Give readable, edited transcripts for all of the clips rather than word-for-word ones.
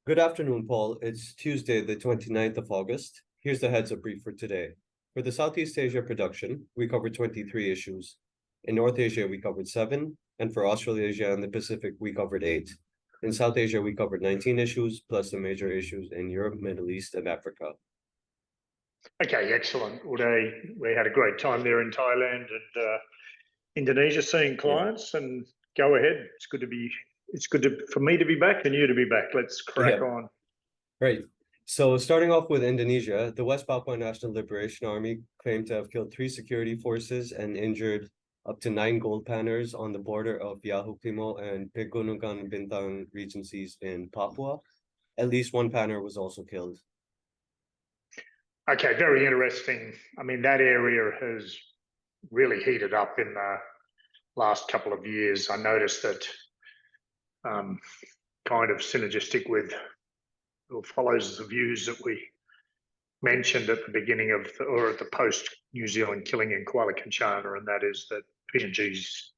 Good afternoon, Paul. It's Tuesday, the 29th of August. Here's the heads up brief for today. For the Southeast Asia production, we covered 23 issues. In North Asia, we covered 7, and for Australasia and the Pacific, we covered 8. In South Asia, we covered 19 issues, plus the major issues in Europe, Middle East, and Africa. Okay, excellent. Uday, we had a great time there in Thailand and Indonesia seeing clients. And go ahead. It's good for me to be back and you to be back. Let's crack on. Right. So starting off with Indonesia, the West Papua National Liberation Army claimed to have killed 3 security forces and injured up to 9 gold panners on the border of Yahukimo and Pegunungan Bintang regencies in Papua. At least 1 panner was also killed. Okay, very interesting. I mean, that area has really heated up in the last couple of years. I noticed that kind of synergistic with or follows the views that we mentioned at the beginning of or at the post New Zealand killing in Kuala Kancana, and that is that PNG's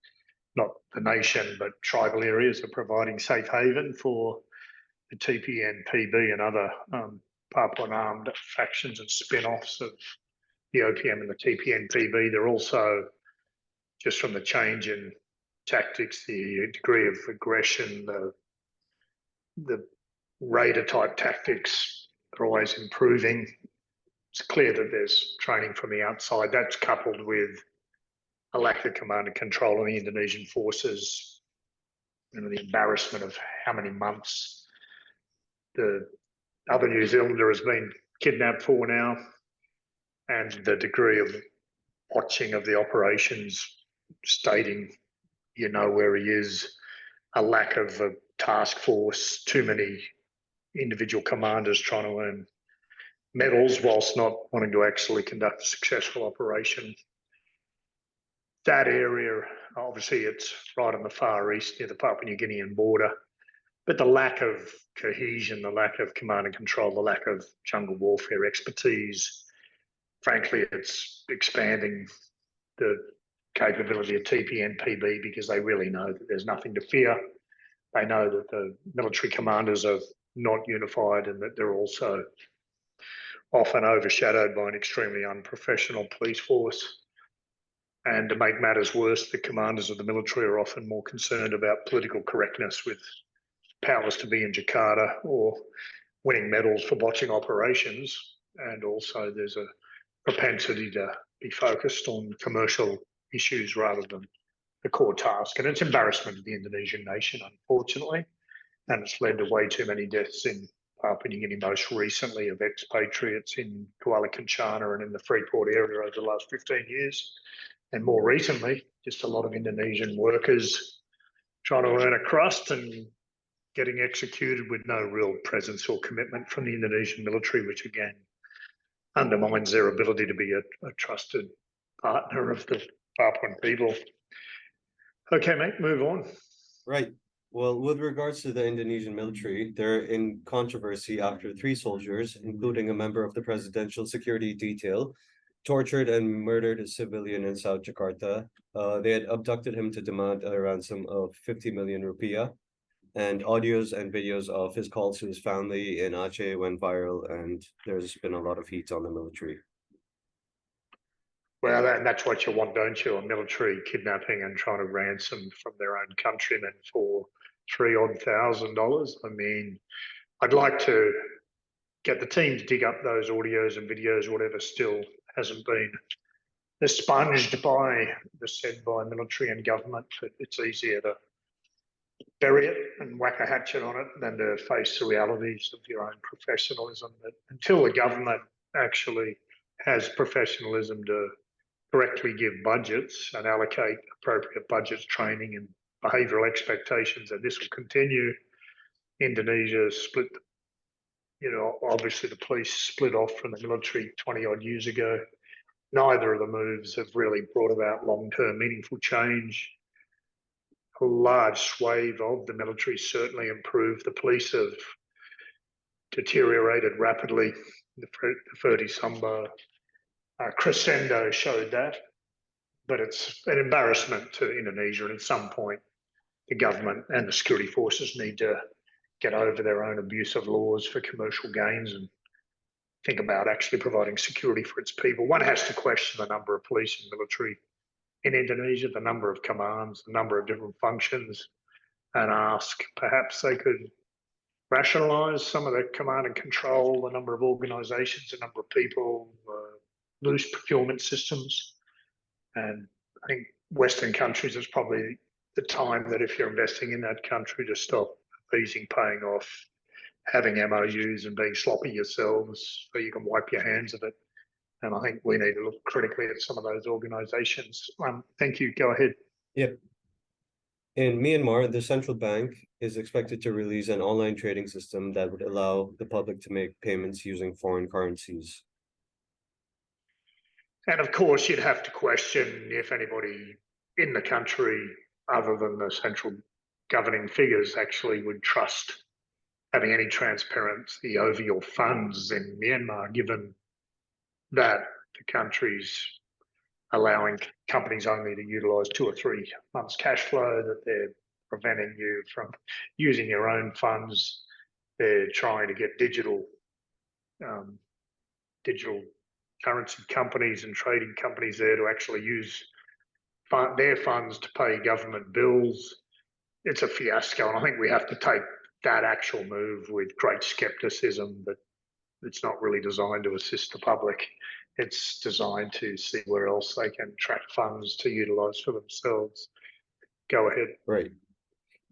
not the nation but tribal areas are providing safe haven for the TPN-PB and other Papuan armed factions and spin-offs of the OPM and the TPN-PB. They're also, just from the change in tactics, the degree of aggression, the raider type tactics are always improving. It's clear that there's training from the outside. That's coupled with a lack of command and control of the Indonesian forces, and the embarrassment of how many months the other New Zealander has been kidnapped for now, and the degree of watching of the operations, stating you know where he is, a lack of a task force, too many individual commanders trying to earn medals whilst not wanting to actually conduct a successful operation. That area, obviously it's right on the far east near the Papua New Guinean border, but the lack of cohesion, the lack of command and control, the lack of jungle warfare expertise, frankly, it's expanding the capability of TPN-PB because they really know that there's nothing to fear. They know that the military commanders are not unified and that they're also often overshadowed by an extremely unprofessional police force. And to make matters worse, the commanders of the military are often more concerned about political correctness with powers to be in Jakarta or winning medals for botching operations. And also there's a propensity to be focused on commercial issues rather than the core task. And it's embarrassment of the Indonesian nation, unfortunately. And it's led to way too many deaths in Papua New Guinea, most recently of expatriates in Kuala Kancana and in the Freeport area over the last 15 years. And more recently, just a lot of Indonesian workers trying to earn a crust and getting executed with no real presence or commitment from the Indonesian military, which again undermines their ability to be a trusted partner of the Papuan people. Okay, mate, move on. Right. Well, with regards to the Indonesian military, they're in controversy after 3 soldiers, including a member of the presidential security detail, tortured and murdered a civilian in South Jakarta. They had abducted him to demand a ransom of 50 million rupiah, and audios and videos of his calls to his family in Aceh went viral, and there's been a lot of heat on the military. Well, and that's what you want, don't you? A military kidnapping and trying to ransom from their own countrymen for $3,000. I mean, I'd like to get the team to dig up those audios and videos, whatever still hasn't been expunged by the said by military and government. It's easier to bury it and whack a hatchet on it than to face the realities of your own professionalism. But until the government actually has professionalism to correctly give budgets and allocate appropriate budgets, training and behavioural expectations, and this will continue. Indonesia split, obviously the police split off from the military 20 odd years ago. Neither of the moves have really brought about long-term meaningful change. A large swathe of the military certainly improved. The police have deteriorated rapidly. The Ferdi Sambo crescendo showed that, but it's an embarrassment to Indonesia, and at some point the government and the security forces need to get over their own abusive laws for commercial gains and think about actually providing security for its people. One has to question the number of police and military in Indonesia, the number of commands, the number of different functions, and ask perhaps they could rationalise some of the command and control, the number of organisations, the number of people, loose procurement systems. And I think Western countries is probably the time that if you're investing in that country to stop easing paying off, having MOUs and being sloppy yourselves so you can wipe your hands of it. And I think we need to look critically at some of those organisations. Thank you. Go ahead. Yep. In Myanmar, the central bank is expected to release an online trading system that would allow the public to make payments using foreign currencies. And of course, you'd have to question if anybody in the country, other than the central governing figures, actually would trust having any transparency over your funds in Myanmar, given that the country's allowing companies only to utilise 2 or 3 months cash flow, that they're preventing you from using your own funds. They're trying to get digital currency companies and trading companies there to actually use their funds to pay government bills. It's a fiasco, and I think we have to take that actual move with great scepticism, but it's not really designed to assist the public. It's designed to see where else they can track funds to utilise for themselves. Go ahead. Right.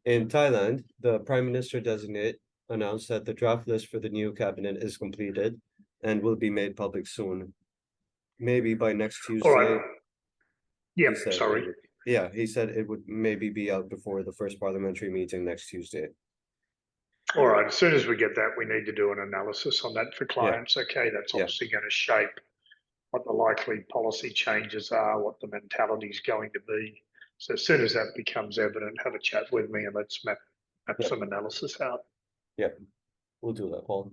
In Thailand, the Prime Minister designate announced that the draft list for the new cabinet is completed and will be made public soon. Maybe by next Tuesday. All right. Yeah, sorry. He said it would maybe be out before the first parliamentary meeting next Tuesday. All right. As soon as we get that, we need to do an analysis on that for clients. Yeah. Okay, that's obviously going to shape what the likely policy changes are, what the mentality is going to be. So as soon as that becomes evident, have a chat with me and let's map some analysis out. Yeah, we'll do that, Paul.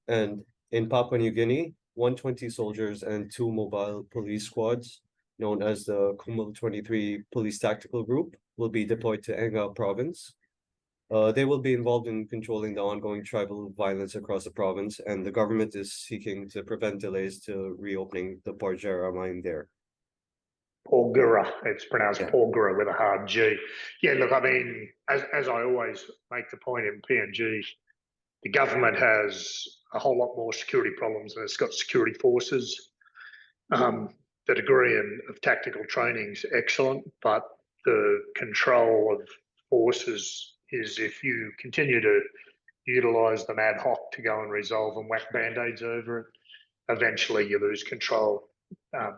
And in Papua New Guinea, 120 soldiers and 2 mobile police squads, known as the Kumal 23 Police Tactical Group, will be deployed to Enga province. They will be involved in controlling the ongoing tribal violence across the province, and the government is seeking to prevent delays to reopening the Porgera mine there. Porgera, it's pronounced Porgera with a hard G. Yeah, look, I mean, as I always make the point in PNG, the government has a whole lot more security problems than it's got security forces. The degree of tactical training is excellent, but the control of forces is if you continue to utilise them ad hoc to go and resolve and whack band-aids over it, eventually you lose control. A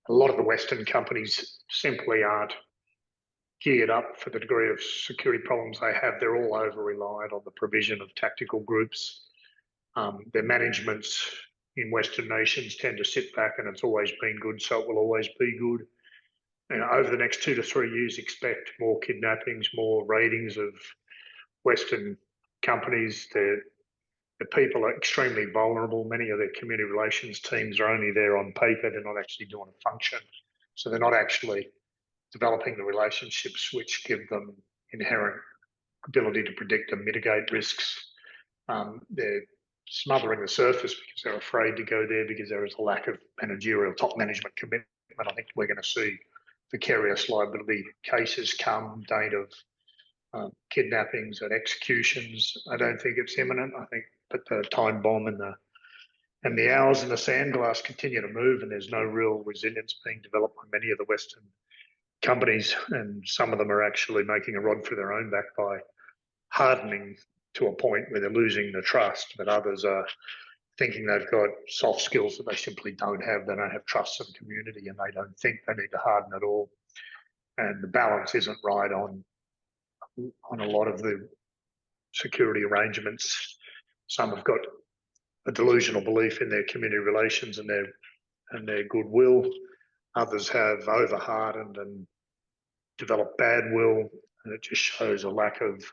lot of the Western companies simply aren't geared up for the degree of security problems they have. They're all over-reliant on the provision of tactical groups. Their managements in Western nations tend to sit back and it's always been good, so it will always be good. And over the next 2 to 3 years, expect more kidnappings, more raidings of Western companies. The people are extremely vulnerable. Many of their community relations teams are only there on paper. They're not actually doing a function. So they're not actually developing the relationships which give them inherent ability to predict and mitigate risks. They're smothering the surface because they're afraid to go there because there is a lack of managerial top management commitment. I think we're going to see vicarious liability cases come, date of kidnappings and executions. I don't think it's imminent. I think that the time bomb and the hours in the sandglass continue to move, and there's no real resilience being developed by many of the Western companies, and some of them are actually making a rod for their own back by hardening to a point where they're losing the trust, but others are thinking they've got soft skills that they simply don't have. They don't have trust in the community and they don't think they need to harden at all. And the balance isn't right on a lot of the security arrangements. Some have got a delusional belief in their community relations and their goodwill. Others have over-hardened and developed bad will, and it just shows a lack of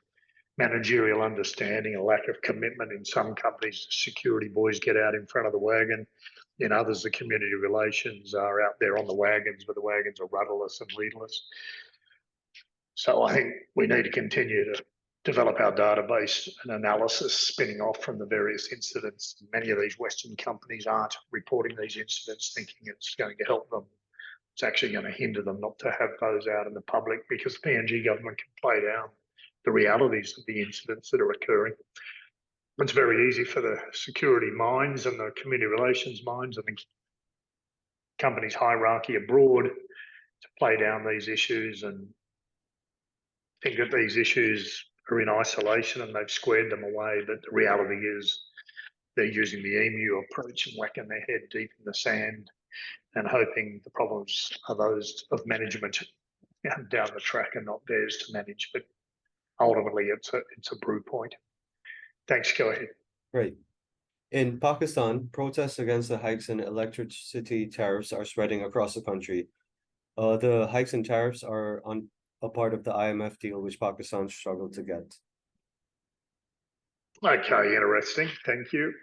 managerial understanding, a lack of commitment. In some companies, the security boys get out in front of the wagon. In others, the community relations are out there on the wagons, but the wagons are rudderless and leaderless. So I think we need to continue to develop our database and analysis spinning off from the various incidents. Many of these Western companies aren't reporting these incidents thinking it's going to help them. It's actually going to hinder them not to have those out in the public, because the PNG government can play down the realities of the incidents that are occurring. It's very easy for the security minds and the community relations minds and the company's hierarchy abroad to play down these issues and think that these issues are in isolation and they've squared them away. But the reality is they're using the EMEA approach and whacking their head deep in the sand and hoping the problems are those of management down the track and not theirs to manage. But ultimately, it's a brew point. Thanks. Go ahead. Right. In Pakistan, protests against the hikes in electricity tariffs are spreading across the country. The hikes in tariffs are on a part of the IMF deal, which Pakistan struggled to get. Okay, interesting. Thank you.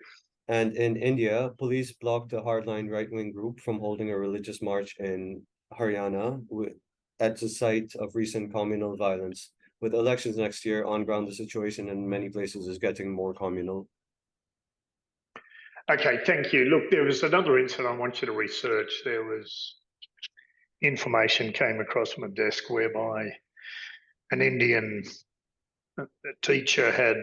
And in India, police blocked a hardline right-wing group from holding a religious march in Haryana at the site of recent communal violence. With elections next year, on ground, the situation in many places is getting more communal. Okay, thank you. Look, there was another incident I want you to research. There was information came across my desk whereby an Indian teacher had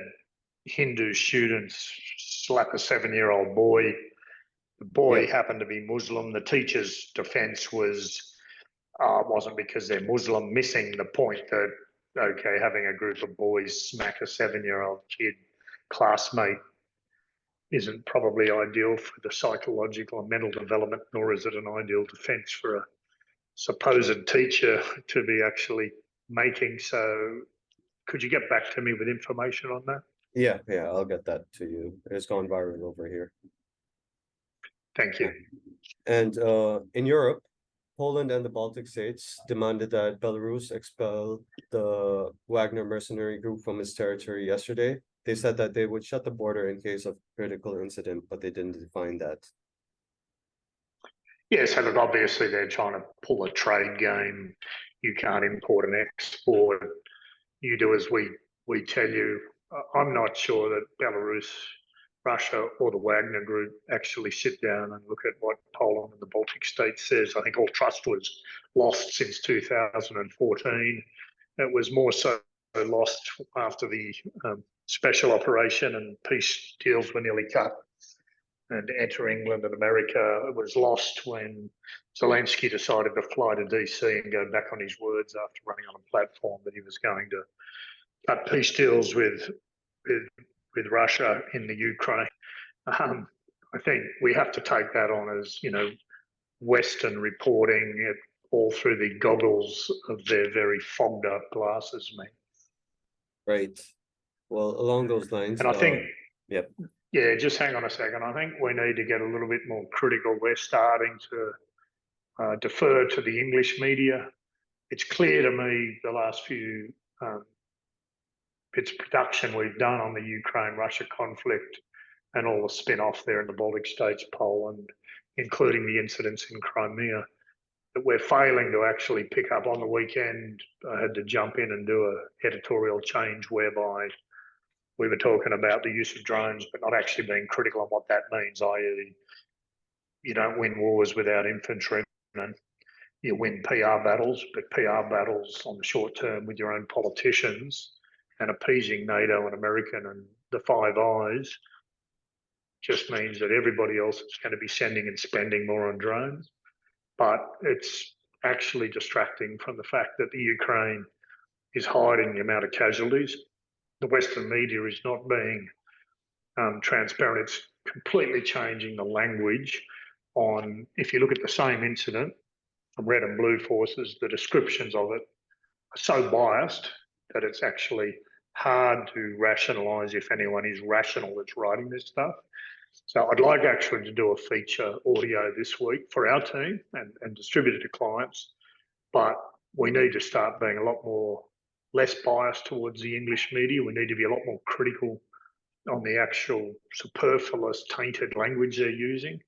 Hindu students slap a 7-year-old boy. The boy happened to be Muslim. The teacher's defense was wasn't because they're Muslim, missing the point that, okay, having a group of boys smack a 7-year-old kid classmate isn't probably ideal for the psychological and mental development, nor is it an ideal defence for a supposed teacher to be actually making. So could you get back to me with information on that? Yeah, I'll get that to you. It's gone viral over here. Thank you. And in Europe, Poland and the Baltic states demanded that Belarus expel the Wagner mercenary group from its territory yesterday. They said that they would shut the border in case of critical incident, but they didn't define that. Yeah, so look, obviously they're trying to pull a trade game. You can't import and export. You do as we tell you. I'm not sure that Belarus, Russia, or the Wagner Group actually sit down and look at what Poland and the Baltic states says. I think all trust was lost since 2014. It was more so lost after the special operation and peace deals were nearly cut and enter England and America. It was lost when Zelensky decided to fly to DC and go back on his words after running on a platform that he was going to cut peace deals with Russia in the Ukraine. I think we have to take that on as, Western reporting it all through the goggles of their very fogged up glasses, mate. Right. Well, along those lines, and I think, yep. Yeah, just hang on a second. I think we need to get a little bit more critical. We're starting to defer to the English media. It's clear to me the last few bits of production we've done on the Ukraine-Russia conflict and all the spin-off there in the Baltic states, Poland, including the incidents in Crimea, that we're failing to actually pick up. On the weekend, I had to jump in and do an editorial change whereby we were talking about the use of drones, but not actually being critical on what that means, i.e. you don't win wars without infantrymen. You win PR battles, but PR battles on the short term with your own politicians and appeasing NATO and American and the Five Eyes just means that everybody else is going to be sending and spending more on drones. But it's actually distracting from the fact that the Ukraine is hiding the amount of casualties. The Western media is not being transparent. It's completely changing the language on, if you look at the same incident from red and blue forces, the descriptions of it are so biased that it's actually hard to rationalise if anyone is rational that's writing this stuff. So I'd like actually to do a feature audio this week for our team and distribute it to clients, but we need to start being a lot more less biased towards the English media. We need to be a lot more critical on the actual superfluous, tainted language they're using.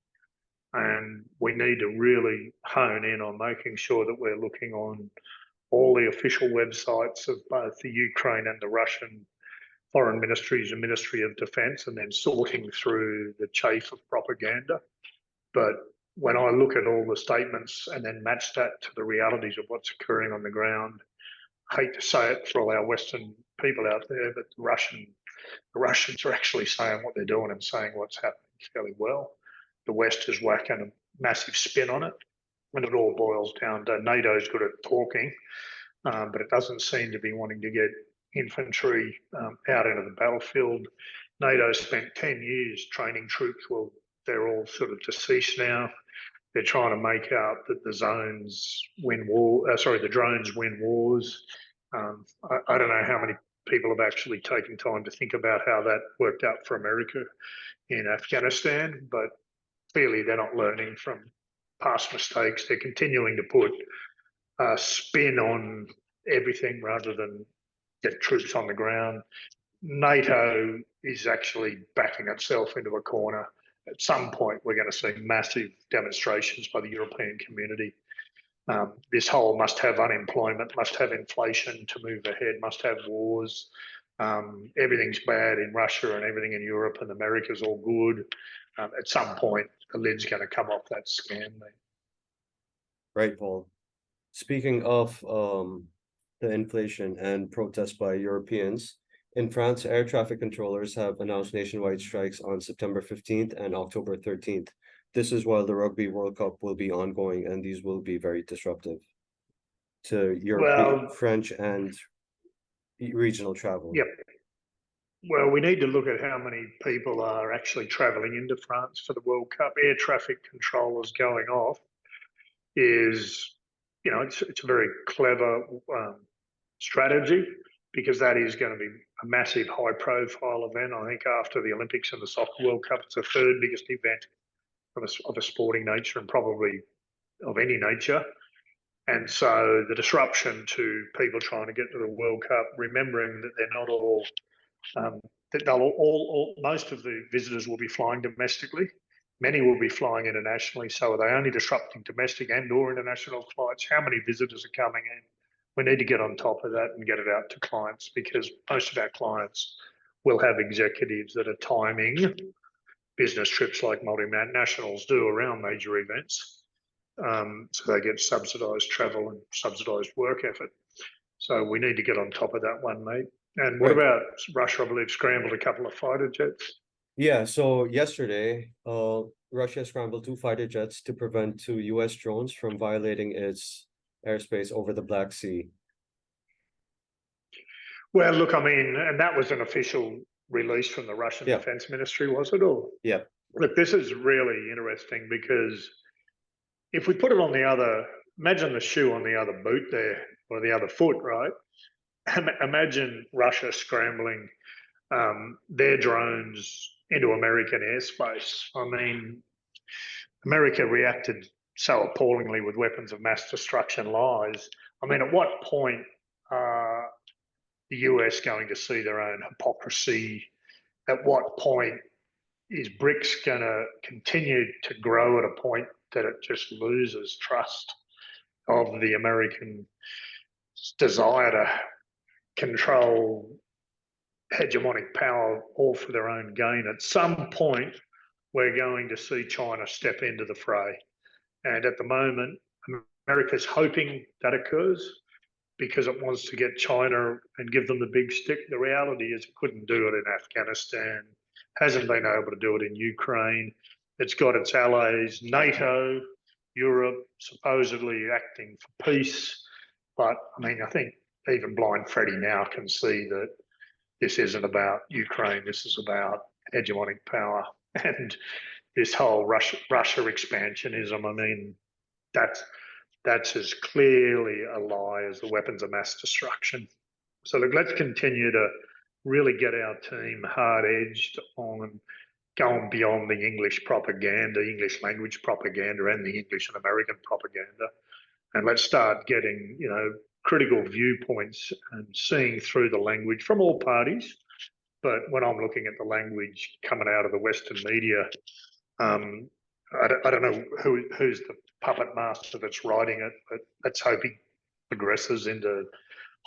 And we need to really hone in on making sure that we're looking on all the official websites of both the Ukraine and the Russian foreign ministries and Ministry of Defence, and then sorting through the chaff of propaganda. But when I look at all the statements and then match that to the realities of what's occurring on the ground, I hate to say it for all our Western people out there, but the Russians are actually saying what they're doing and saying what's happening fairly well. The West is whacking a massive spin on it, and it all boils down to NATO's good at talking, but it doesn't seem to be wanting to get infantry out into the battlefield. NATO spent 10 years training troops. Well, they're all sort of deceased now. They're trying to make out that the drones win wars. I don't know how many people have actually taken time to think about how that worked out for America in Afghanistan, but clearly they're not learning from past mistakes. They're continuing to put a spin on everything rather than get troops on the ground. NATO is actually backing itself into a corner. At some point, we're going to see massive demonstrations by the European community. This whole must have unemployment, must have inflation to move ahead, must have wars. Everything's bad in Russia and everything in Europe, and America's all good. At some point, the lid's going to come off that scam. Right, Paul. Speaking of the inflation and protests by Europeans, in France, air traffic controllers have announced nationwide strikes on September 15th and October 13th. This is while the Rugby World Cup will be ongoing, and these will be very disruptive to European, French, and regional travel. Yep. Well, we need to look at how many people are actually travelling into France for the World Cup. Air traffic controllers going off is, it's a very clever strategy, because that is going to be a massive high-profile event. I think after the Olympics and the Soccer World Cup, it's the third biggest event of a sporting nature and probably of any nature. And so the disruption to people trying to get to the World Cup, remembering that they're not all, that they'll most of the visitors will be flying domestically. Many will be flying internationally. So are they only disrupting domestic and or international flights? How many visitors are coming in? We need to get on top of that and get it out to clients, because most of our clients will have executives that are timing business trips like multinationals do around major events. So they get subsidised travel and subsidised work effort. So we need to get on top of that one, mate. And what about Russia? I believe scrambled a couple of fighter jets. Yeah, so yesterday, Russia scrambled 2 fighter jets to prevent 2 US drones from violating its airspace over the Black Sea. Well, look, I mean, and that was an official release from the Russian Defense Ministry, was it? Or yeah. Look, this is really interesting, because if we put it on the other, imagine the shoe on the other boot there, or the other foot, right? Imagine Russia scrambling their drones into American airspace. I mean, America reacted so appallingly with weapons of mass destruction lies. I mean, at what point are the US going to see their own hypocrisy? At what point is BRICS going to continue to grow at a point that it just loses trust of the American desire to control hegemonic power all for their own gain? At some point, we're going to see China step into the fray. And at the moment, America's hoping that occurs because it wants to get China and give them the big stick. The reality is it couldn't do it in Afghanistan, hasn't been able to do it in Ukraine. It's got its allies, NATO, Europe, supposedly acting for peace. But I mean, I think even blind Freddie now can see that this isn't about Ukraine. This is about hegemonic power. And this whole Russia expansionism, I mean, that's as clearly a lie as the weapons of mass destruction. So look, let's continue to really get our team hard-edged on going beyond the English propaganda, English language propaganda, and the English and American propaganda. And let's start getting, critical viewpoints and seeing through the language from all parties. But when I'm looking at the language coming out of the Western media, I don't know who's the puppet master that's writing it, but let's hope he progresses into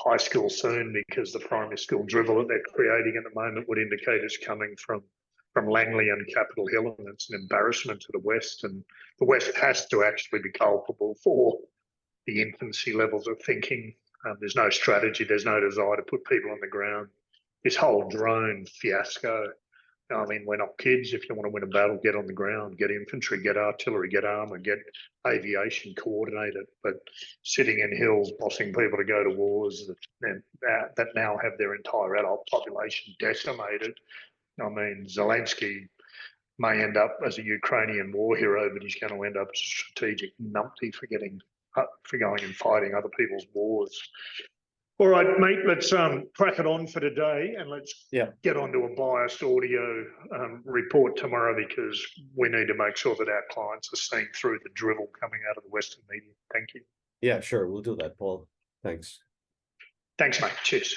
high school soon, because the primary school drivel that they're creating at the moment would indicate it's coming from Langley and Capitol Hill, and it's an embarrassment to the West. And the West has to actually be culpable for the infancy levels of thinking. There's no strategy, there's no desire to put people on the ground. This whole drone fiasco, I mean, we're not kids. If you want to win a battle, get on the ground, get infantry, get artillery, get armour, get aviation coordinated. But sitting in hills, bossing people to go to wars that now have their entire adult population decimated. I mean, Zelensky may end up as a Ukrainian war hero, but he's going to end up as a strategic numpty for going and fighting other people's wars. All right, mate, let's crack it on for today, and let's get onto a biased audio report tomorrow, because we need to make sure that our clients are seeing through the drivel coming out of the Western media. Thank you. Yeah, sure. We'll do that, Paul. Thanks. Thanks, mate. Cheers.